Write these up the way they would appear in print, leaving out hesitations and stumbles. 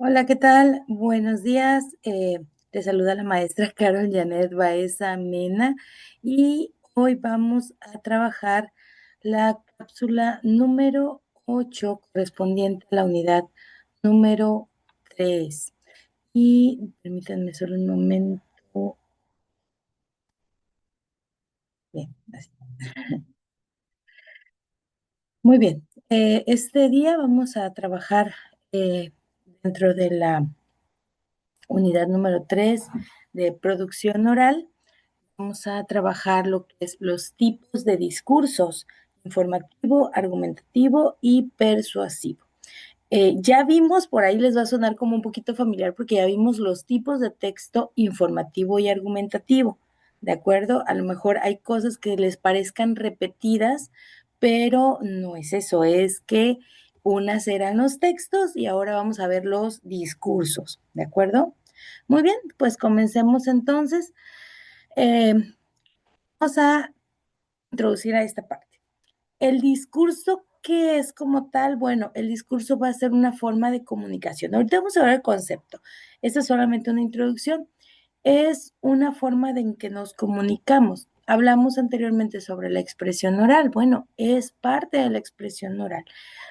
Hola, ¿qué tal? Buenos días. Te saluda la maestra Carol Janet Baeza Mena y hoy vamos a trabajar la cápsula número 8 correspondiente a la unidad número 3. Y permítanme solo un momento. Bien, así. Muy bien. Este día vamos a trabajar dentro de la unidad número 3 de producción oral. Vamos a trabajar lo que es los tipos de discursos: informativo, argumentativo y persuasivo. Ya vimos, por ahí les va a sonar como un poquito familiar porque ya vimos los tipos de texto informativo y argumentativo, ¿de acuerdo? A lo mejor hay cosas que les parezcan repetidas, pero no es eso, es que unas eran los textos y ahora vamos a ver los discursos, ¿de acuerdo? Muy bien, pues comencemos entonces. Eh, Vamos a introducir a esta parte. El discurso, ¿qué es como tal? Bueno, el discurso va a ser una forma de comunicación. Ahorita vamos a ver el concepto. Esta es solamente una introducción. Es una forma de en que nos comunicamos. Hablamos anteriormente sobre la expresión oral. Bueno, es parte de la expresión oral.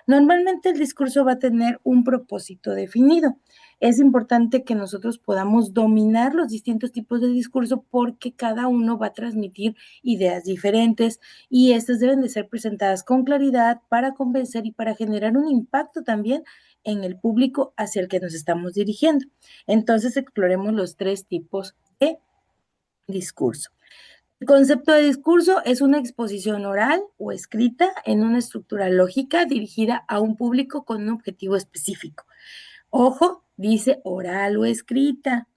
Normalmente el discurso va a tener un propósito definido. Es importante que nosotros podamos dominar los distintos tipos de discurso porque cada uno va a transmitir ideas diferentes y estas deben de ser presentadas con claridad para convencer y para generar un impacto también en el público hacia el que nos estamos dirigiendo. Entonces exploremos los tres tipos de discurso. El concepto de discurso es una exposición oral o escrita en una estructura lógica dirigida a un público con un objetivo específico. Ojo, dice oral o escrita.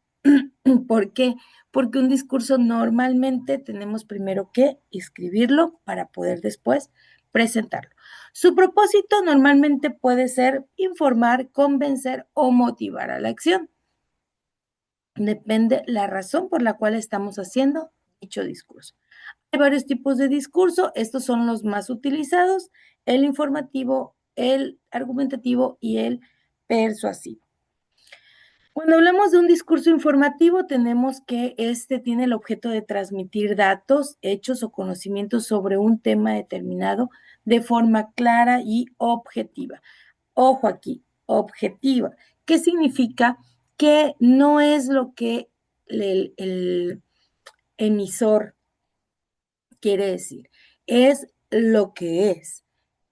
¿Por qué? Porque un discurso normalmente tenemos primero que escribirlo para poder después presentarlo. Su propósito normalmente puede ser informar, convencer o motivar a la acción. Depende la razón por la cual estamos haciendo dicho discurso. Hay varios tipos de discurso, estos son los más utilizados: el informativo, el argumentativo y el persuasivo. Cuando hablamos de un discurso informativo, tenemos que este tiene el objeto de transmitir datos, hechos o conocimientos sobre un tema determinado de forma clara y objetiva. Ojo aquí, objetiva. ¿Qué significa? Que no es lo que el emisor quiere decir, es lo que es.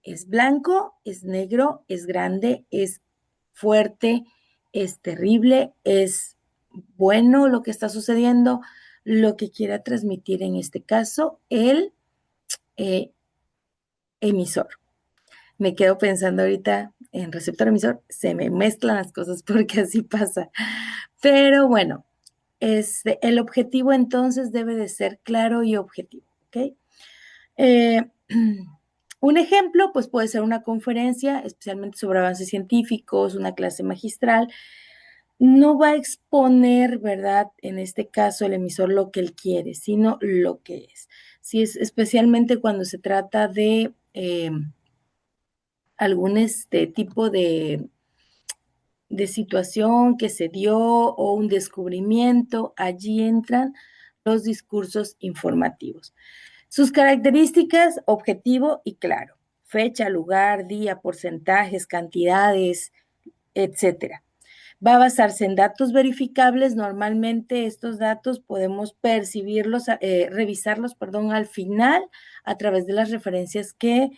Es blanco, es negro, es grande, es fuerte, es terrible, es bueno lo que está sucediendo, lo que quiera transmitir en este caso el eh, emisor. Me quedo pensando ahorita en receptor emisor, se me mezclan las cosas porque así pasa. Pero bueno, el objetivo entonces debe de ser claro y objetivo, ¿ok? Eh, un ejemplo, pues puede ser una conferencia, especialmente sobre avances científicos, una clase magistral. No va a exponer, ¿verdad? En este caso, el emisor lo que él quiere, sino lo que es. Si es especialmente cuando se trata de algún tipo de situación que se dio o un descubrimiento, allí entran los discursos informativos. Sus características: objetivo y claro. Fecha, lugar, día, porcentajes, cantidades, etcétera. Va a basarse en datos verificables. Normalmente estos datos podemos percibirlos, revisarlos, perdón, al final a través de las referencias que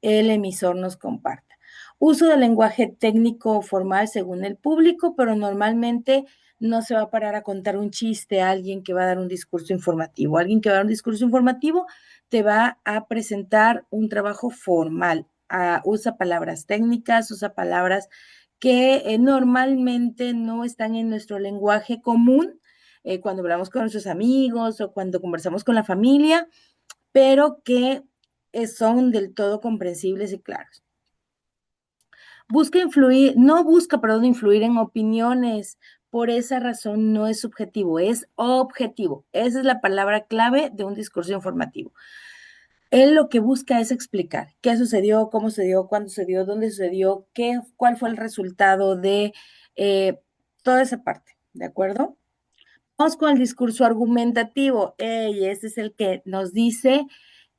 el emisor nos comparta. Uso del lenguaje técnico o formal según el público, pero normalmente no se va a parar a contar un chiste a alguien que va a dar un discurso informativo. Alguien que va a dar un discurso informativo te va a presentar un trabajo formal. Usa palabras técnicas, usa palabras que normalmente no están en nuestro lenguaje común cuando hablamos con nuestros amigos o cuando conversamos con la familia, pero que son del todo comprensibles y claros. No busca, perdón, influir en opiniones. Por esa razón no es subjetivo, es objetivo. Esa es la palabra clave de un discurso informativo. Él lo que busca es explicar qué sucedió, cómo sucedió, cuándo sucedió, dónde sucedió, cuál fue el resultado de eh, toda esa parte, ¿de acuerdo? Vamos con el discurso argumentativo. Y este es el que nos dice,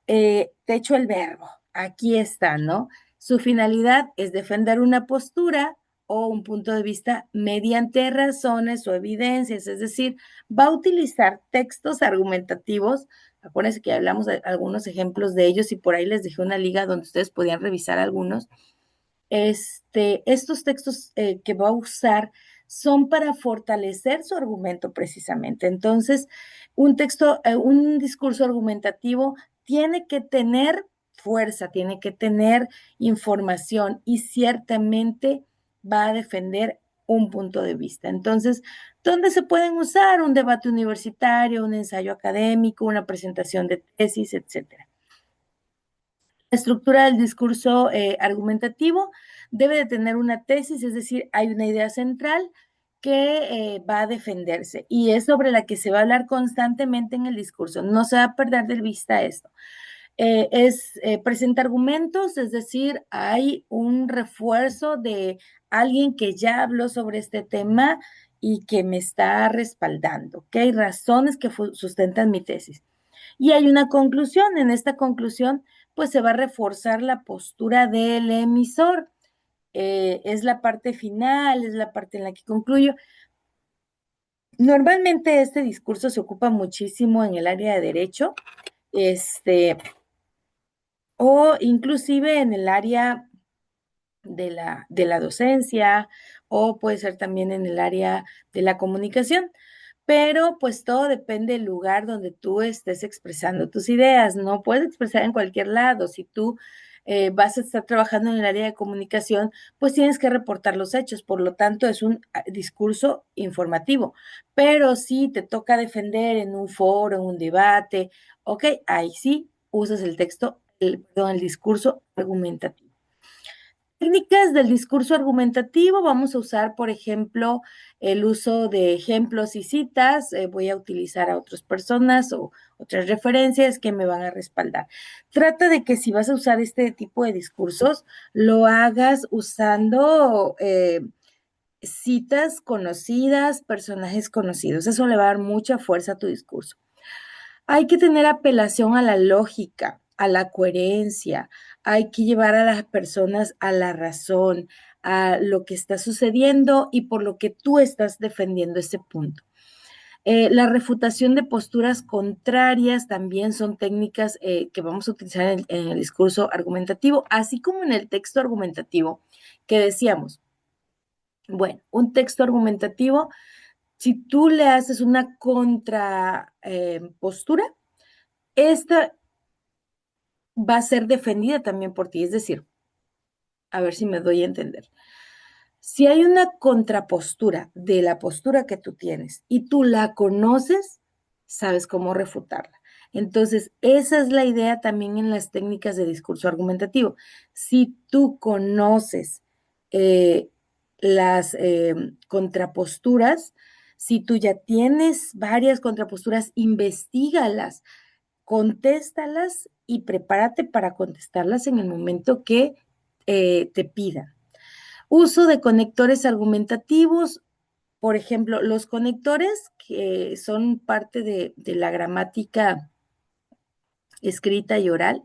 te echo el verbo, aquí está, ¿no? Su finalidad es defender una postura o un punto de vista mediante razones o evidencias, es decir, va a utilizar textos argumentativos. Acuérdense que ya hablamos de algunos ejemplos de ellos y por ahí les dejé una liga donde ustedes podían revisar algunos. Estos textos que va a usar son para fortalecer su argumento precisamente. Entonces, un discurso argumentativo tiene que tener fuerza, tiene que tener información y ciertamente va a defender un punto de vista. Entonces, ¿dónde se pueden usar? Un debate universitario, un ensayo académico, una presentación de tesis, etcétera. La estructura del discurso argumentativo debe de tener una tesis, es decir, hay una idea central que va a defenderse y es sobre la que se va a hablar constantemente en el discurso. No se va a perder de vista esto. Presenta argumentos, es decir, hay un refuerzo de alguien que ya habló sobre este tema y que me está respaldando, ¿ok? Razones que sustentan mi tesis. Y hay una conclusión. En esta conclusión, pues se va a reforzar la postura del emisor. Es la parte final, es la parte en la que concluyo. Normalmente este discurso se ocupa muchísimo en el área de derecho, este, o inclusive en el área de la docencia, o puede ser también en el área de la comunicación. Pero pues todo depende del lugar donde tú estés expresando tus ideas. No puedes expresar en cualquier lado. Si tú vas a estar trabajando en el área de comunicación, pues tienes que reportar los hechos. Por lo tanto, es un discurso informativo. Pero si te toca defender en un foro, en un debate, ok, ahí sí usas el texto, perdón, el discurso argumentativo. Técnicas del discurso argumentativo, vamos a usar, por ejemplo, el uso de ejemplos y citas. Voy a utilizar a otras personas o otras referencias que me van a respaldar. Trata de que si vas a usar este tipo de discursos, lo hagas usando citas conocidas, personajes conocidos. Eso le va a dar mucha fuerza a tu discurso. Hay que tener apelación a la lógica, a la coherencia, hay que llevar a las personas a la razón, a lo que está sucediendo y por lo que tú estás defendiendo ese punto. La refutación de posturas contrarias también son técnicas que vamos a utilizar en el discurso argumentativo, así como en el texto argumentativo que decíamos. Bueno, un texto argumentativo, si tú le haces una contra postura, esta va a ser defendida también por ti. Es decir, a ver si me doy a entender. Si hay una contrapostura de la postura que tú tienes y tú la conoces, sabes cómo refutarla. Entonces, esa es la idea también en las técnicas de discurso argumentativo. Si tú conoces eh, las contraposturas, si tú ya tienes varias contraposturas, investígalas, contéstalas y prepárate para contestarlas en el momento que te pidan. Uso de conectores argumentativos, por ejemplo, los conectores que son parte de la gramática escrita y oral,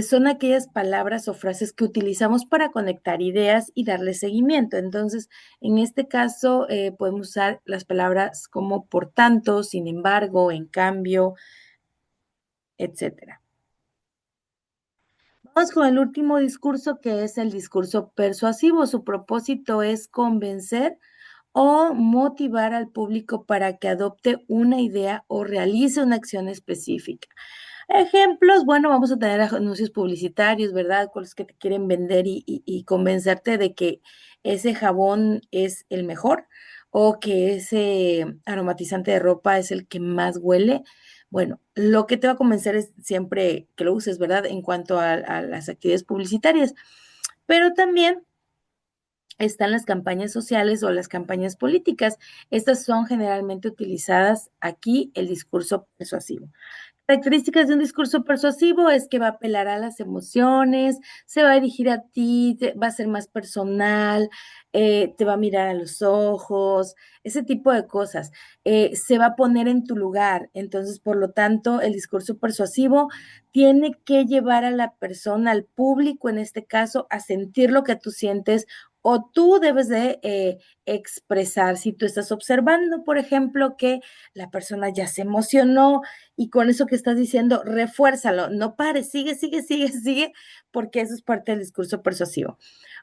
son aquellas palabras o frases que utilizamos para conectar ideas y darle seguimiento. Entonces, en este caso, podemos usar las palabras como por tanto, sin embargo, en cambio, etcétera. Vamos con el último discurso, que es el discurso persuasivo. Su propósito es convencer o motivar al público para que adopte una idea o realice una acción específica. Ejemplos, bueno, vamos a tener anuncios publicitarios, ¿verdad? Con los que te quieren vender y convencerte de que ese jabón es el mejor o que ese aromatizante de ropa es el que más huele. Bueno, lo que te va a convencer es siempre que lo uses, ¿verdad? En cuanto a las actividades publicitarias, pero también están las campañas sociales o las campañas políticas. Estas son generalmente utilizadas aquí el discurso persuasivo. Características de un discurso persuasivo es que va a apelar a las emociones, se va a dirigir a ti, va a ser más personal, te va a mirar a los ojos, ese tipo de cosas. Se va a poner en tu lugar. Entonces, por lo tanto, el discurso persuasivo tiene que llevar a la persona, al público en este caso, a sentir lo que tú sientes o tú debes de expresar. Si tú estás observando, por ejemplo, que la persona ya se emocionó, y con eso que estás diciendo, refuérzalo, no pares, sigue, sigue, sigue, sigue, porque eso es parte del discurso persuasivo.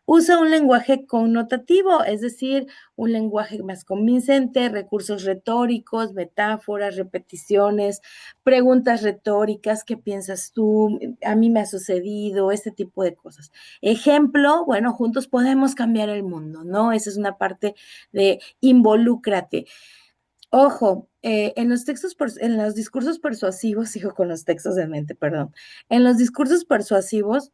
Usa un lenguaje connotativo, es decir, un lenguaje más convincente, recursos retóricos, metáforas, repeticiones, preguntas retóricas, ¿qué piensas tú? A mí me ha sucedido, este tipo de cosas. Ejemplo, bueno, juntos podemos cambiar el mundo, ¿no? Esa es una parte de involúcrate. Ojo, en los en los discursos persuasivos, sigo con los textos de mente, perdón. En los discursos persuasivos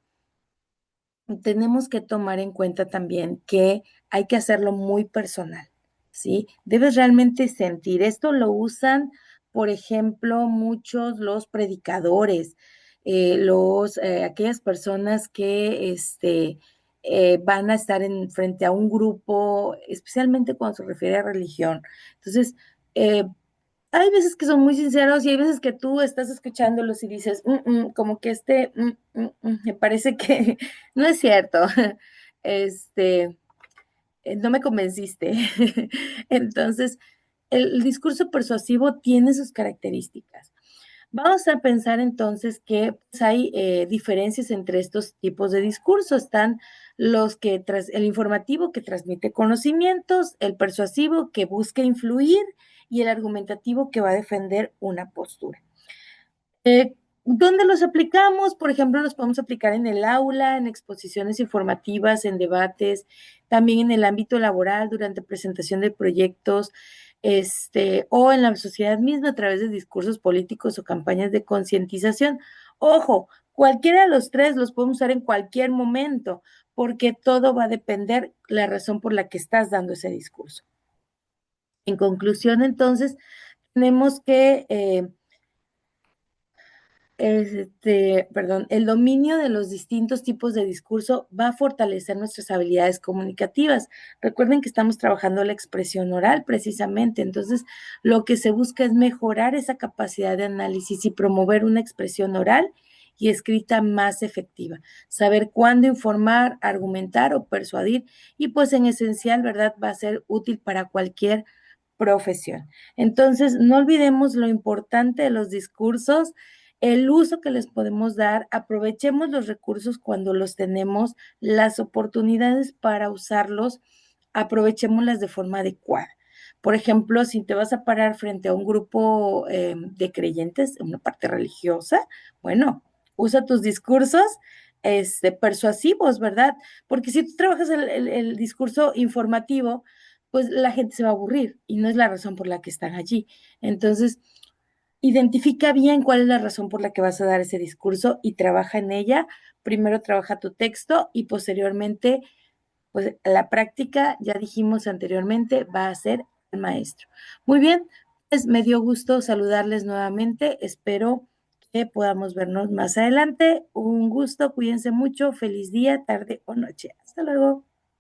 tenemos que tomar en cuenta también que hay que hacerlo muy personal, ¿sí? Debes realmente sentir. Esto lo usan, por ejemplo, muchos los predicadores, aquellas personas que van a estar frente a un grupo, especialmente cuando se refiere a religión. Entonces, eh, hay veces que son muy sinceros y hay veces que tú estás escuchándolos y dices, como que me parece que no es cierto. Este, no me convenciste. Entonces, el discurso persuasivo tiene sus características. Vamos a pensar entonces que pues, hay diferencias entre estos tipos de discurso. Están el informativo que transmite conocimientos, el persuasivo que busca influir y el argumentativo que va a defender una postura. ¿Dónde los aplicamos? Por ejemplo, los podemos aplicar en el aula, en exposiciones informativas, en debates, también en el ámbito laboral, durante presentación de proyectos, o en la sociedad misma a través de discursos políticos o campañas de concientización. Ojo, cualquiera de los tres los podemos usar en cualquier momento, porque todo va a depender la razón por la que estás dando ese discurso. En conclusión, entonces, tenemos que el dominio de los distintos tipos de discurso va a fortalecer nuestras habilidades comunicativas. Recuerden que estamos trabajando la expresión oral precisamente, entonces lo que se busca es mejorar esa capacidad de análisis y promover una expresión oral y escrita más efectiva. Saber cuándo informar, argumentar o persuadir y pues en esencial, ¿verdad? Va a ser útil para cualquier profesión. Entonces, no olvidemos lo importante de los discursos, el uso que les podemos dar, aprovechemos los recursos cuando los tenemos, las oportunidades para usarlos, aprovechémoslas de forma adecuada. Por ejemplo, si te vas a parar frente a un grupo de creyentes, una parte religiosa, bueno, usa tus discursos persuasivos, ¿verdad? Porque si tú trabajas el discurso informativo, pues la gente se va a aburrir y no es la razón por la que están allí. Entonces, identifica bien cuál es la razón por la que vas a dar ese discurso y trabaja en ella. Primero trabaja tu texto y posteriormente, pues la práctica, ya dijimos anteriormente, va a ser el maestro. Muy bien, pues me dio gusto saludarles nuevamente. Espero que podamos vernos más adelante. Un gusto, cuídense mucho. Feliz día, tarde o noche. Hasta luego.